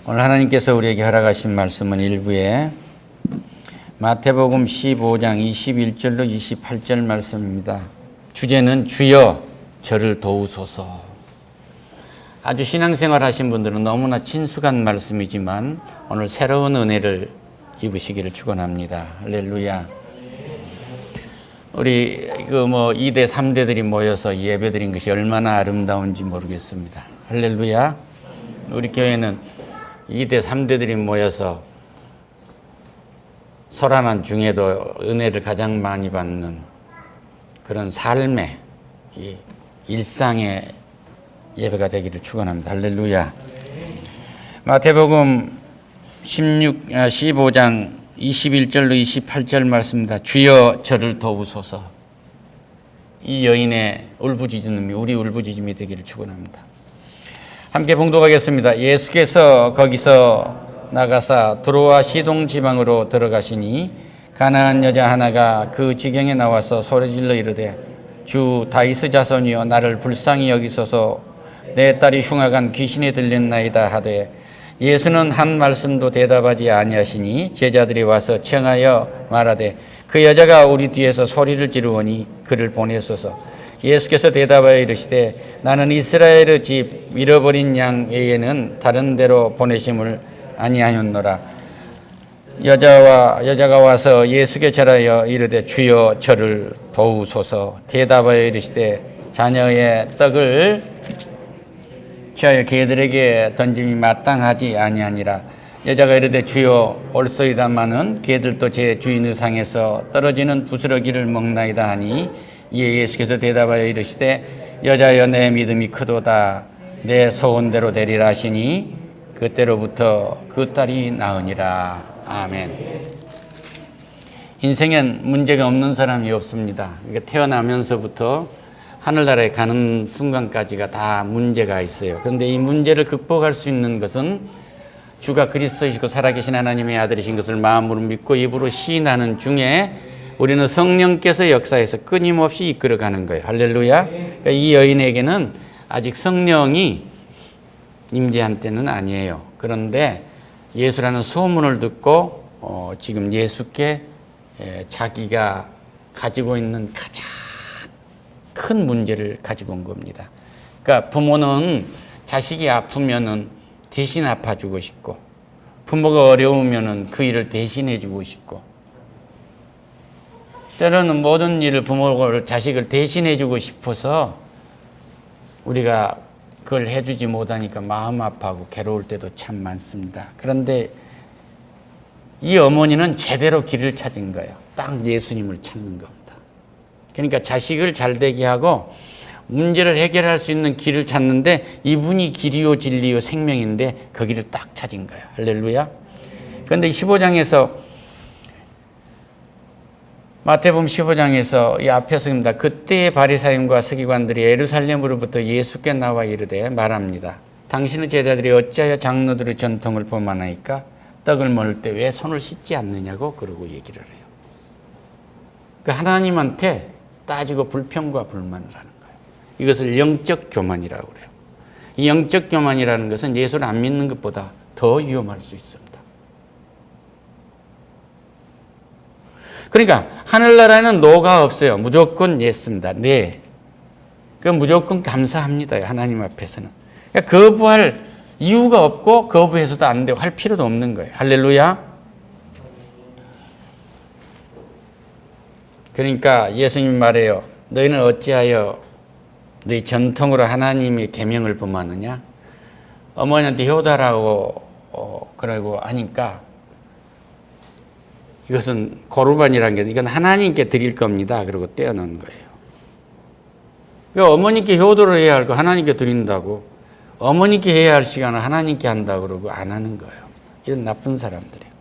오늘 하나님께서 우리에게 허락하신 말씀은 일부에 마태복음 15장 21절로 28절 말씀입니다. 주제는 주여 저를 도우소서. 아주 신앙생활 하신 분들은 너무나 친숙한 말씀이지만 오늘 새로운 은혜를 입으시기를 축원합니다. 할렐루야. 우리 2대 3대들이 모여서 예배드린 것이 얼마나 아름다운지 모르겠습니다. 할렐루야. 우리 교회는 2대 3대들이 모여서 소란한 중에도 은혜를 가장 많이 받는 그런 삶의 일상의 예배가 되기를 축원합니다. 할렐루야. 마태복음 15장 21절로 28절 말씀입니다. 주여 저를 도우소서. 이 여인의 울부짖음이 우리 울부짖음이 되기를 축원합니다. 함께 봉독하겠습니다. 예수께서 거기서 나가사 두로와 시동 지방으로 들어가시니 가나안 여자 하나가 그 지경에 나와서 소리질러 이르되 주 다윗의 자손이여 나를 불쌍히 여기소서 내 딸이 흉악한 귀신에 들렸나이다 하되 예수는 한 말씀도 대답하지 아니하시니 제자들이 와서 청하여 말하되 그 여자가 우리 뒤에서 소리를 지르오니 그를 보내소서. 예수께서 대답하여 이르시되 나는 이스라엘의 집 잃어버린 양 외에는 다른 데로 보내심을 아니하였노라. 여자가 와서 예수께 절하여 이르되 주여 저를 도우소서. 대답하여 이르시되 자녀의 떡을 취하여 개들에게 던짐이 마땅하지 아니하니라. 여자가 이르되 주여 올소이다마는 개들도 제 주인의 상에서 떨어지는 부스러기를 먹나이다 하니 이에 예수께서 대답하여 이르시되 여자여 내 믿음이 크도다 내 소원대로 되리라 하시니 그때로부터 그 딸이 나으니라. 아멘. 인생엔 문제가 없는 사람이 없습니다. 그러니까 태어나면서부터 하늘나라에 가는 순간까지가 다 문제가 있어요. 그런데 이 문제를 극복할 수 있는 것은 주가 그리스도이시고 살아계신 하나님의 아들이신 것을 마음으로 믿고 입으로 시인하는 중에 우리는 성령께서 역사해서 끊임없이 이끌어가는 거예요. 할렐루야. 그러니까 이 여인에게는 아직 성령이 임재한 때는 아니에요. 그런데 예수라는 소문을 듣고 지금 예수께 자기가 가지고 있는 가장 큰 문제를 가지고 온 겁니다. 그러니까 부모는 자식이 아프면은 대신 아파주고 싶고 부모가 어려우면은 그 일을 대신해 주고 싶고 때로는 모든 일을 부모를 자식을 대신해 주고 싶어서 우리가 그걸 해주지 못하니까 마음 아파하고 괴로울 때도 참 많습니다. 그런데 이 어머니는 제대로 길을 찾은 거예요. 딱 예수님을 찾는 겁니다. 그러니까 자식을 잘 되게 하고 문제를 해결할 수 있는 길을 찾는데 이분이 길이요 진리요 생명인데 그 길을 딱 찾은 거예요. 할렐루야. 그런데 15장에서 마태복음 15장에서 이 앞에서입니다. 그때의 바리사인과 서기관들이 예루살렘으로부터 예수께 나와 이르되 말합니다. 당신의 제자들이 어찌하여 장로들의 전통을 범하나이까? 떡을 먹을 때 왜 손을 씻지 않느냐고 그러고 얘기를 해요. 그 하나님한테 따지고 불평과 불만을 하는 거예요. 이것을 영적 교만이라고 그래요. 이 영적 교만이라는 것은 예수를 안 믿는 것보다 더 위험할 수 있습니다. 그러니까 하늘나라에는 노가 없어요. 무조건 예스입니다. 네. 그 무조건 감사합니다. 하나님 앞에서는. 그러니까 거부할 이유가 없고 거부해서도 안 되고 할 필요도 없는 거예요. 할렐루야. 그러니까 예수님 말해요. 너희는 어찌하여 너희 전통으로 하나님의 계명을 범하느냐? 어머니한테 효도하라고 그러고 하니까 이것은 고르반이라는 게 이건 하나님께 드릴 겁니다. 그리고 떼어놓은 거예요. 그러니까 어머니께 효도를 해야 할 거 하나님께 드린다고 어머니께 해야 할 시간을 하나님께 한다고 그러고 안 하는 거예요. 이런 나쁜 사람들이에요.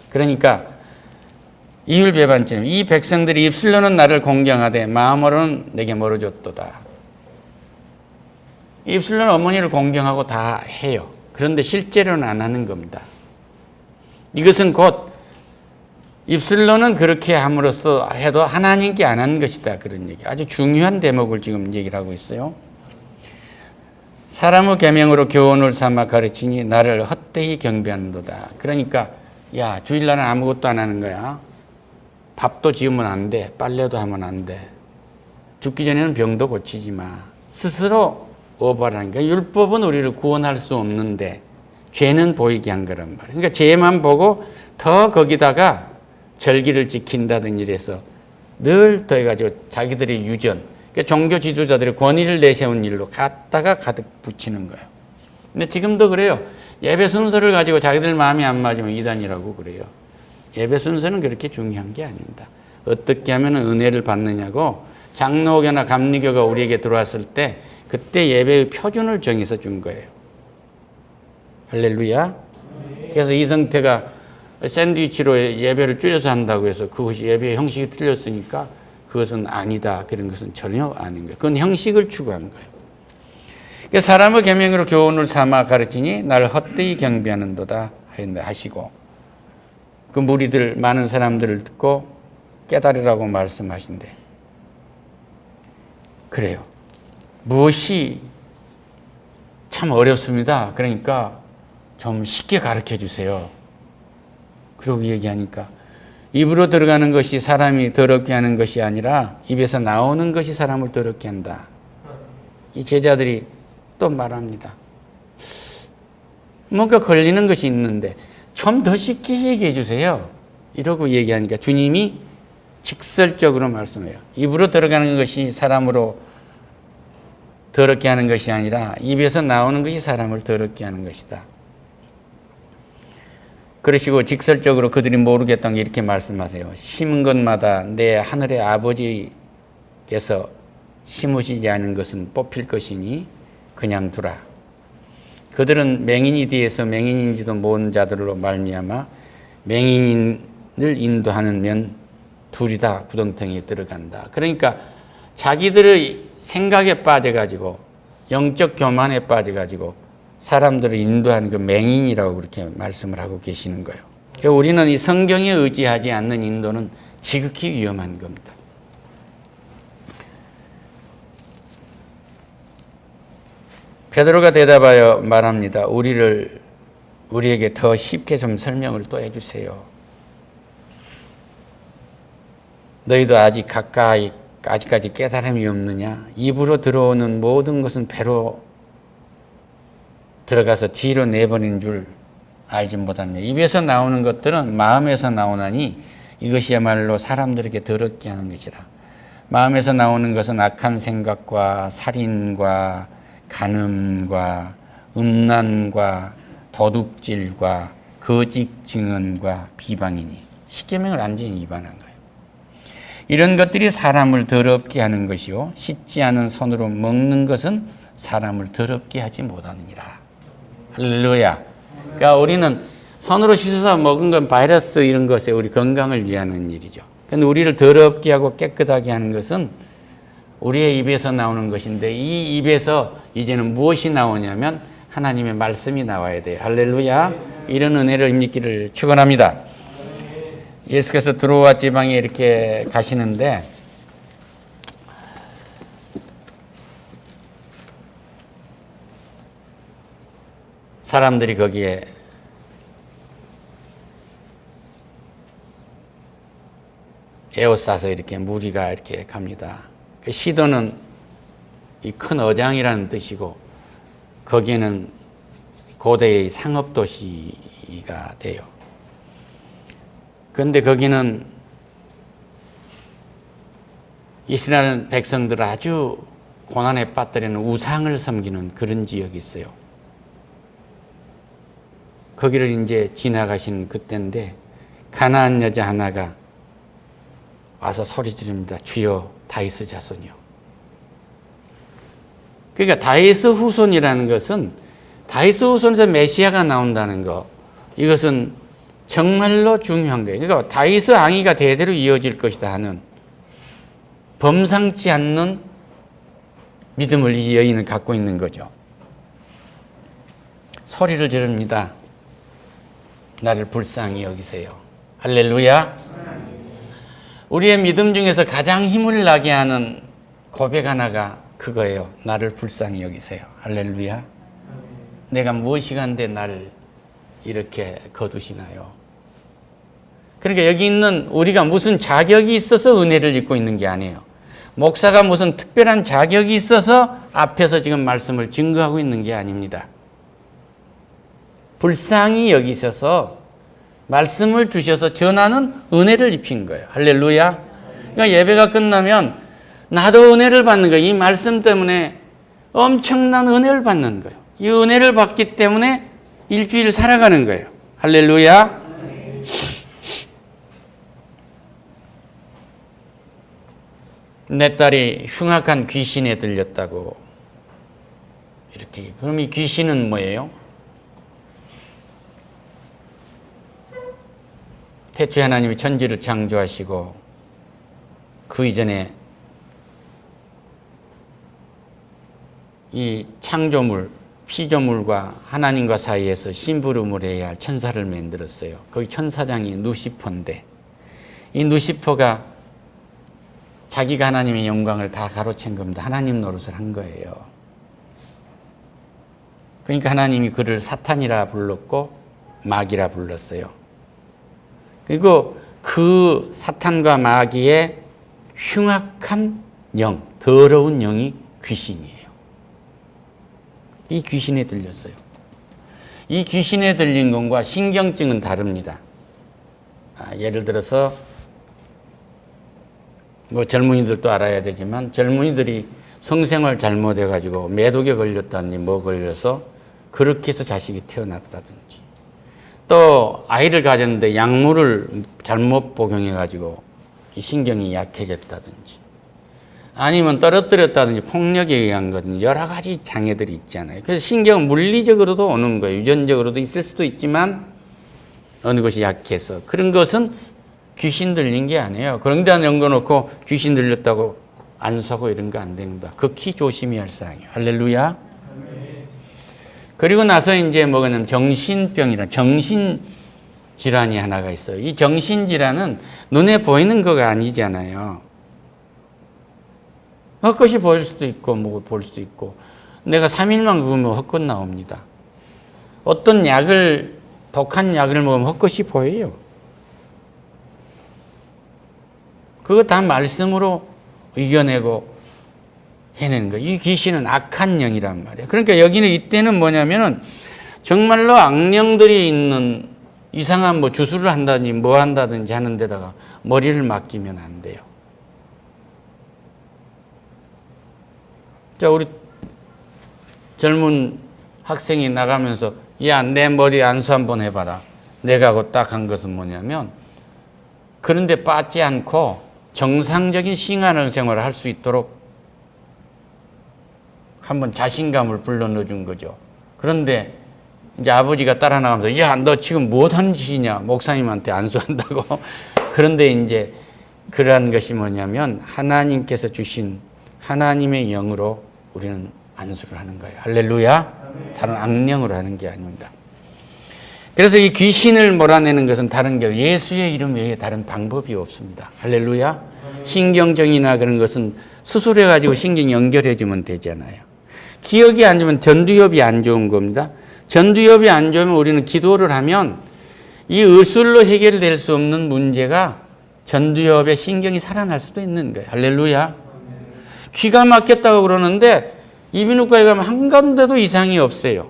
그러니까 이율배반죄 이 백성들이 입술로는 나를 공경하되 마음으로는 내게 멀어졌도다. 입술로는 어머니를 공경하고 다 해요. 그런데 실제로는 안 하는 겁니다. 이것은 곧 입술로는 그렇게 함으로써 해도 하나님께 안 하는 것이다. 그런 얘기. 아주 중요한 대목을 지금 얘기를 하고 있어요. 사람의 계명으로 교훈을 삼아 가르치니 나를 헛되이 경배하는도다. 그러니까 야, 주일날은 아무것도 안 하는 거야. 밥도 지으면 안 돼. 빨래도 하면 안 돼. 죽기 전에는 병도 고치지 마. 스스로 오버라니까. 율법은 우리를 구원할 수 없는데 죄는 보이게 한 거란 말이에요. 그러니까 죄만 보고 더 거기다가 절기를 지킨다든지 이래서 늘 더해가지고 자기들의 유전, 그러니까 종교 지도자들의 권위를 내세운 일로 갖다가 가득 붙이는 거예요. 근데 지금도 그래요. 예배 순서를 가지고 자기들 마음이 안 맞으면 이단이라고 그래요. 예배 순서는 그렇게 중요한 게 아닙니다. 어떻게 하면 은혜를 받느냐고 장로교나 감리교가 우리에게 들어왔을 때 그때 예배의 표준을 정해서 준 거예요. 할렐루야. 그래서 이성태가 샌드위치로 예배를 줄여서 한다고 해서 그것이 예배의 형식이 틀렸으니까 그것은 아니다. 그런 것은 전혀 아닌 거예요. 그건 형식을 추구한 거예요. 그러니까 사람의 계명으로 교훈을 삼아 가르치니 나를 헛되이 경배하는도다 하시고 그 무리들 많은 사람들을 듣고 깨달으라고 말씀하신대. 그래요. 무엇이 참 어렵습니다. 그러니까 좀 쉽게 가르쳐 주세요. 그러고 얘기하니까 입으로 들어가는 것이 사람이 더럽게 하는 것이 아니라 입에서 나오는 것이 사람을 더럽게 한다. 이 제자들이 또 말합니다. 뭔가 걸리는 것이 있는데 좀 더 쉽게 얘기해 주세요. 이러고 얘기하니까 주님이 직설적으로 말씀해요. 입으로 들어가는 것이 사람으로 더럽게 하는 것이 아니라 입에서 나오는 것이 사람을 더럽게 하는 것이다. 그러시고 직설적으로 그들이 모르겠다는 게 이렇게 말씀하세요. 심은 것마다 내 하늘의 아버지께서 심으시지 않은 것은 뽑힐 것이니 그냥 두라. 그들은 맹인이 뒤에서 맹인인지도 모르는 자들로 말미암아 맹인을 인도하는 면 둘이 다 구덩텅이에 들어간다. 그러니까 자기들의 생각에 빠져가지고 영적 교만에 빠져가지고 사람들을 인도하는 그 맹인이라고 그렇게 말씀을 하고 계시는 거예요. 그러니까 우리는 이 성경에 의지하지 않는 인도는 지극히 위험한 겁니다. 베드로가 대답하여 말합니다. 우리에게 더 쉽게 좀 설명을 또 해주세요. 너희도 아직까지 깨달음이 없느냐? 입으로 들어오는 모든 것은 배로 들어가서 뒤로 내버린 줄 알지 못하느냐? 입에서 나오는 것들은 마음에서 나오나니 이것이야말로 사람들에게 더럽게 하는 것이라. 마음에서 나오는 것은 악한 생각과 살인과 간음과 음란과 도둑질과 거짓 증언과 비방이니 십계명을 완전히 위반한 거예요. 이런 것들이 사람을 더럽게 하는 것이요 씻지 않은 손으로 먹는 것은 사람을 더럽게 하지 못하느니라. 할렐루야. 그러니까 우리는 손으로 씻어서 먹은 건 바이러스 이런 것에 우리 건강을 위하는 일이죠. 그런데 우리를 더럽게 하고 깨끗하게 하는 것은 우리의 입에서 나오는 것인데 이 입에서 이제는 무엇이 나오냐면 하나님의 말씀이 나와야 돼요. 할렐루야. 이런 은혜를 힘입기를 축원합니다. 예수께서 드로아 지방에 이렇게 가시는데 사람들이 거기에 에워싸서 이렇게 무리가 이렇게 갑니다. 시도는 이 큰 어장이라는 뜻이고 거기에는 고대의 상업도시가 돼요. 그런데 거기는 이스라엘 백성들을 아주 고난에 빠뜨리는 우상을 섬기는 그런 지역이 있어요. 거기를 이제 지나가신 그때인데 가나안 여자 하나가 와서 소리 지릅니다. 주여 다윗의 자손이요. 그러니까 다윗의 후손이라는 것은 다윗의 후손에서 메시아가 나온다는 거, 이것은 정말로 중요한 거예요. 그러니까 다윗의 왕위가 대대로 이어질 것이다 하는 범상치 않는 믿음을 이 여인은 갖고 있는 거죠. 소리를 지릅니다. 나를 불쌍히 여기세요. 할렐루야. 우리의 믿음 중에서 가장 힘을 나게 하는 고백 하나가 그거예요. 나를 불쌍히 여기세요. 할렐루야. 내가 무엇이 간데 나를 이렇게 거두시나요? 그러니까 여기 있는 우리가 무슨 자격이 있어서 은혜를 입고 있는 게 아니에요. 목사가 무슨 특별한 자격이 있어서 앞에서 지금 말씀을 증거하고 있는 게 아닙니다. 불쌍히 여기셔서 말씀을 주셔서 전하는 은혜를 입힌 거예요. 할렐루야. 그러니까 예배가 끝나면 나도 은혜를 받는 거예요. 이 말씀 때문에 엄청난 은혜를 받는 거예요. 이 은혜를 받기 때문에 일주일 살아가는 거예요. 할렐루야. 내 딸이 흉악한 귀신에 들렸다고 이렇게. 그럼 이 귀신은 뭐예요? 태초에 하나님이 천지를 창조하시고 그 이전에 이 창조물, 피조물과 하나님과 사이에서 심부름을 해야 할 천사를 만들었어요. 거기 천사장이 누시퍼인데 이 누시퍼가 자기가 하나님의 영광을 다 가로챈 겁니다. 하나님 노릇을 한 거예요. 그러니까 하나님이 그를 사탄이라 불렀고 마귀라 불렀어요. 그리고 그 사탄과 마귀의 흉악한 영, 더러운 영이 귀신이에요. 이 귀신에 들렸어요. 이 귀신에 들린 것과 신경증은 다릅니다. 예를 들어서 뭐 젊은이들도 알아야 되지만 젊은이들이 성생활 잘못해가지고 매독에 걸렸다니 뭐 걸려서 그렇게 해서 자식이 태어났다든지 또 아이를 가졌는데 약물을 잘못 복용해가지고 신경이 약해졌다든지 아니면 떨어뜨렸다든지 폭력에 의한 거든지 여러 가지 장애들이 있잖아요. 그래서 신경은 물리적으로도 오는 거예요. 유전적으로도 있을 수도 있지만 어느 것이 약해서 그런 것은 귀신 들린 게 아니에요. 그런 데 연거놓고 귀신 들렸다고 안수하고 이런 거 안 됩니다. 극히 조심해야 할 사항이에요. 할렐루야. 그리고 나서 이제 뭐냐면 정신병이라 정신질환이 하나가 있어요. 이 정신질환은 눈에 보이는 거가 아니잖아요. 헛것이 보일 수도 있고 뭐 볼 수도 있고 내가 3일만 먹으면 헛것 나옵니다. 어떤 약을 독한 약을 먹으면 헛것이 보여요. 그거 다 말씀으로 이겨내고 해내는 거예요. 이 귀신은 악한 영이란 말이에요. 그러니까 여기는 이때는 뭐냐면은 정말로 악령들이 있는 이상한 뭐 주술을 한다든지 뭐 한다든지 하는 데다가 머리를 맡기면 안 돼요. 자, 우리 젊은 학생이 나가면서 야, 내 머리 안수 한번 해봐라. 내가 하고 딱 한 것은 뭐냐면 그런데 빠지지 않고 정상적인 신앙생활을 할 수 있도록 한번 자신감을 불러 넣어준 거죠. 그런데 이제 아버지가 따라 나가면서 야, 너 지금 무엇하는 짓이냐? 목사님한테 안수한다고. 그런데 이제 그러한 것이 뭐냐면 하나님께서 주신 하나님의 영으로 우리는 안수를 하는 거예요. 할렐루야. 다른 악령으로 하는 게 아닙니다. 그래서 이 귀신을 몰아내는 것은 다른 게 예수의 이름 외에 다른 방법이 없습니다. 할렐루야. 신경정이나 그런 것은 수술해가지고 신경 연결해주면 되잖아요. 기억이 안 좋으면 전두엽이 안 좋은 겁니다. 전두엽이 안 좋으면 우리는 기도를 하면 이 의술로 해결될 수 없는 문제가 전두엽의 신경이 살아날 수도 있는 거예요. 할렐루야. 귀가 막혔다고 그러는데 이비인후과에 가면 한 군데도 이상이 없어요.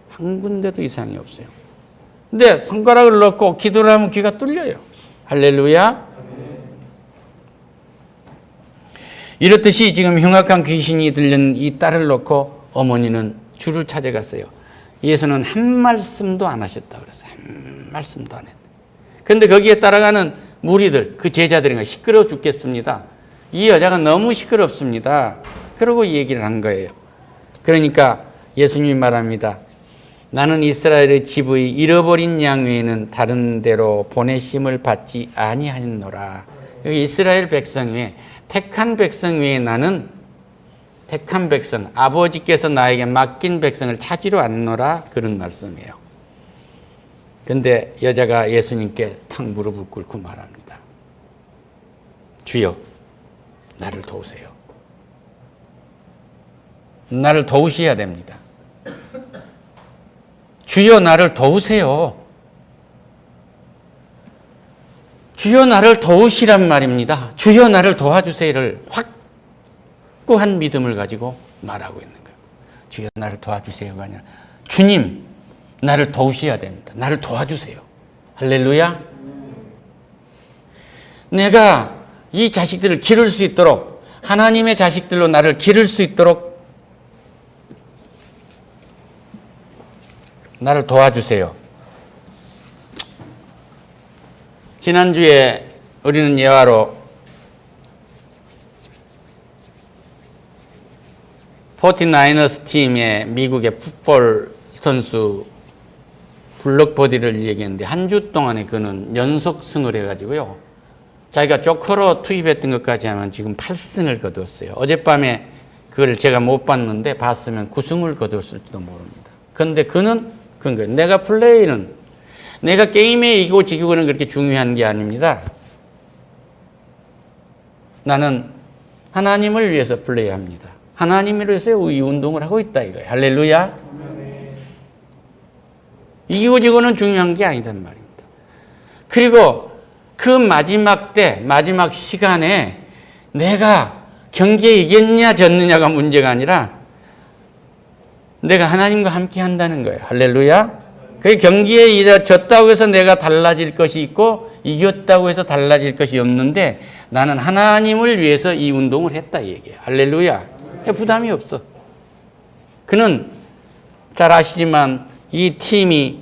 한 군데도 이상이 없어요. 근데 손가락을 넣고 기도를 하면 귀가 뚫려요. 할렐루야. 이렇듯이 지금 흉악한 귀신이 들린 이 딸을 놓고 어머니는 주를 찾아갔어요. 예수는 한 말씀도 안 하셨다 그랬어요. 한 말씀도 안 했다. 그런데 거기에 따라가는 무리들, 그 제자들이 시끄러워 죽겠습니다. 이 여자가 너무 시끄럽습니다. 그러고 얘기를 한 거예요. 그러니까 예수님이 말합니다. 나는 이스라엘의 집의 잃어버린 양 외에는 다른 데로 보내심을 받지 아니하노라. 여기 이스라엘 백성 외에 택한 백성 외에 나는 택한 백성, 아버지께서 나에게 맡긴 백성을 찾으러 왔노라. 그런 말씀이에요. 그런데 여자가 예수님께 탁 무릎을 꿇고 말합니다. 주여, 나를 도우세요. 나를 도우셔야 됩니다. 주여, 나를 도우세요. 주여 나를 도우시란 말입니다. 주여 나를 도와주세요를 확고한 믿음을 가지고 말하고 있는 거예요. 주여 나를 도와주세요가 아니라 주님 나를 도우셔야 됩니다. 나를 도와주세요. 할렐루야. 내가 이 자식들을 기를 수 있도록, 하나님의 자식들로 나를 기를 수 있도록 나를 도와주세요. 지난주에 우리는 예화로 포티나이너스 팀의 미국의 풋볼 선수 블럭버디를 얘기했는데 한 주 동안에 그는 연속승을 해가지고요. 자기가 조커로 투입했던 것까지 하면 지금 8승을 거뒀어요. 어젯밤에 그걸 제가 못 봤는데 봤으면 9승을 거뒀을지도 모릅니다. 그런데 그는 그런 거예요. 내가 플레이는, 내가 게임에 이기고 지기고는 그렇게 중요한 게 아닙니다. 나는 하나님을 위해서 플레이합니다. 하나님을 위해서 이 운동을 하고 있다 이거예요. 할렐루야. 이기고 지고는 중요한 게 아니단 말입니다. 그리고 그 마지막 때, 마지막 시간에 내가 경기에 이겼냐 졌느냐가 문제가 아니라 내가 하나님과 함께 한다는 거예요. 할렐루야. 그 경기에 졌다고 해서 내가 달라질 것이 있고 이겼다고 해서 달라질 것이 없는데 나는 하나님을 위해서 이 운동을 했다 이 얘기예요. 할렐루야. 부담이 없어. 그는 잘 아시지만 이 팀이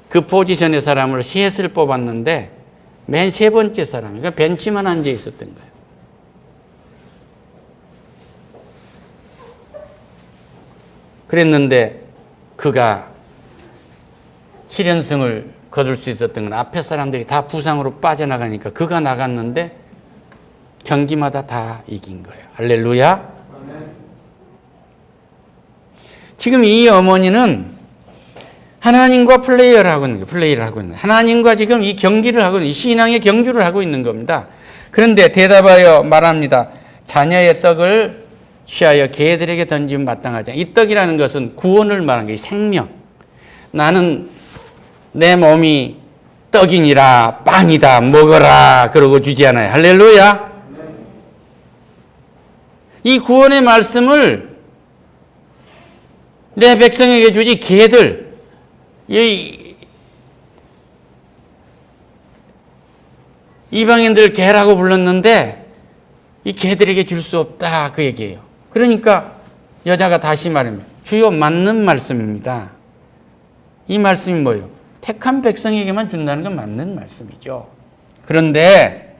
그 포지션의 사람을 셋을 뽑았는데 맨 세 번째 사람, 그러니까 벤치만 앉아 있었던 거예요. 그랬는데 그가 7연승을 거둘 수 있었던 건 앞에 사람들이 다 부상으로 빠져나가니까 그가 나갔는데 경기마다 다 이긴 거예요. 할렐루야. 지금 이 어머니는 하나님과 플레이를 하고 있는 거예요. 하나님과 지금 이 경기를 하고 있는, 이 신앙의 경주를 하고 있는 겁니다. 그런데 대답하여 말합니다. 자녀의 떡을 취하여 개들에게 던지면 마땅하지 않아. 이 떡이라는 것은 구원을 말하는 거예요. 생명. 나는 내 몸이 떡이니라 빵이다 먹어라 그러고 주지 않아요. 할렐루야. 이 구원의 말씀을 내 백성에게 주지 개들, 이방인들 개라고 불렀는데 이 개들에게 줄 수 없다 그 얘기예요. 그러니까 여자가 다시 말하면 주여 맞는 말씀입니다. 이 말씀이 뭐예요? 택한 백성에게만 준다는 건 맞는 말씀이죠. 그런데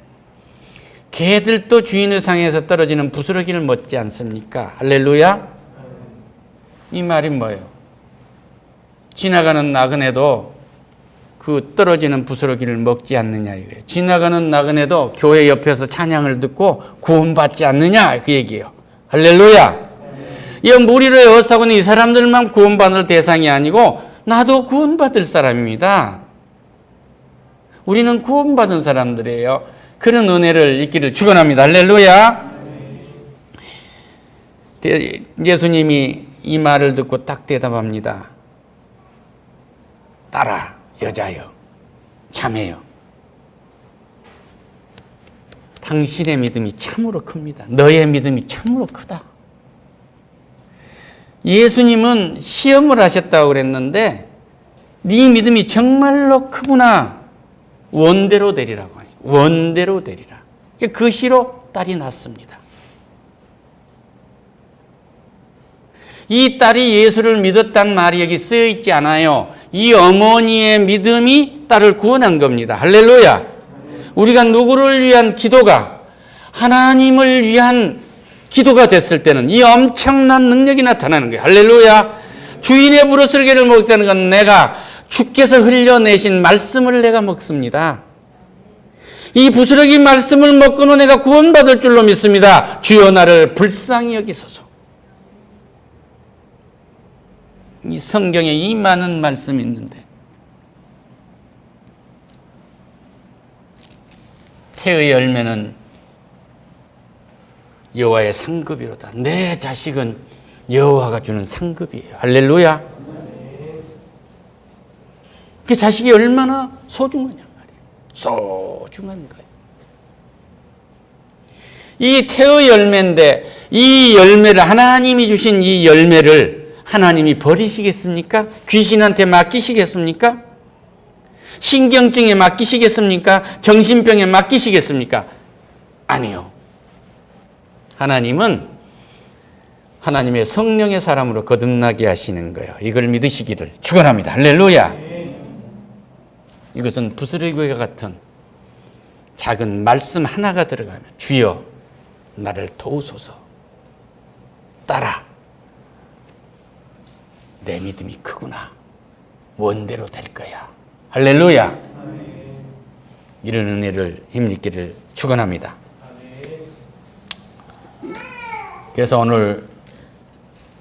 개들도 주인의 상에서 떨어지는 부스러기를 먹지 않습니까? 할렐루야. 이 말이 뭐예요? 지나가는 나그네도 그 떨어지는 부스러기를 먹지 않느냐 이거예요. 지나가는 나그네도 교회 옆에서 찬양을 듣고 구원받지 않느냐 그 얘기예요. 할렐루야. 이 무리를 에워싸고는 이 사람들만 구원받을 대상이 아니고 나도 구원받을 사람입니다. 우리는 구원받은 사람들이에요. 그런 은혜를 있기를 축원합니다. 할렐루야. 예수님이 이 말을 듣고 딱 대답합니다. 딸아, 여자여, 자매여. 당신의 믿음이 참으로 큽니다. 너의 믿음이 참으로 크다. 예수님은 시험을 하셨다고 그랬는데 네 믿음이 정말로 크구나. 원대로 되리라고 하니. 원대로 되리라. 그 시로 딸이 낳습니다. 이 딸이 예수를 믿었다는 말이 여기 쓰여 있지 않아요. 이 어머니의 믿음이 딸을 구원한 겁니다. 할렐루야. 우리가 누구를 위한 기도가 하나님을 위한 기도가 됐을 때는 이 엄청난 능력이 나타나는 거예요. 할렐루야. 주인의 부르스르기를 먹겠다는 건 내가 주께서 흘려내신 말씀을 내가 먹습니다. 이 부스러기 말씀을 먹고는 내가 구원받을 줄로 믿습니다. 주여 나를 불쌍히 여기소서. 이 성경에 이 많은 말씀이 있는데 태의 열매는 여호와의 상급이로다. 내 자식은 여호와가 주는 상급이에요. 할렐루야. 그 자식이 얼마나 소중하냐 말이에요. 소중한 거예요. 이 태의 열매인데 이 열매를 하나님이 주신 이 열매를 하나님이 버리시겠습니까? 귀신한테 맡기시겠습니까? 신경증에 맡기시겠습니까? 정신병에 맡기시겠습니까? 아니요. 하나님은 하나님의 성령의 사람으로 거듭나게 하시는 거예요. 이걸 믿으시기를 축원합니다. 할렐루야. 이것은 부스러기와 같은 작은 말씀 하나가 들어가면 주여 나를 도우소서. 따라 내 믿음이 크구나. 원대로 될 거야. 할렐루야. 이런 은혜를 힘입기를 축원합니다. 그래서 오늘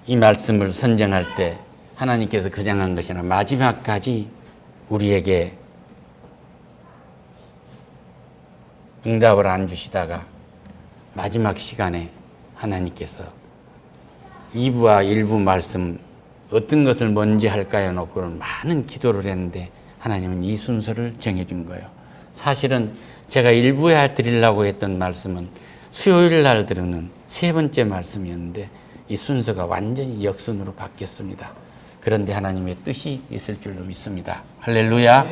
이 말씀을 선정할 때 하나님께서 그냥 한 것이 아니라 마지막까지 우리에게 응답을 안 주시다가 마지막 시간에 하나님께서 2부와 1부 말씀 어떤 것을 먼저 할까요? 놓고는 많은 기도를 했는데 하나님은 이 순서를 정해준 거예요. 사실은 제가 1부에 드리려고 했던 말씀은 수요일 날 들으는 세 번째 말씀이었는데 이 순서가 완전히 역순으로 바뀌었습니다. 그런데 하나님의 뜻이 있을 줄로 믿습니다. 할렐루야.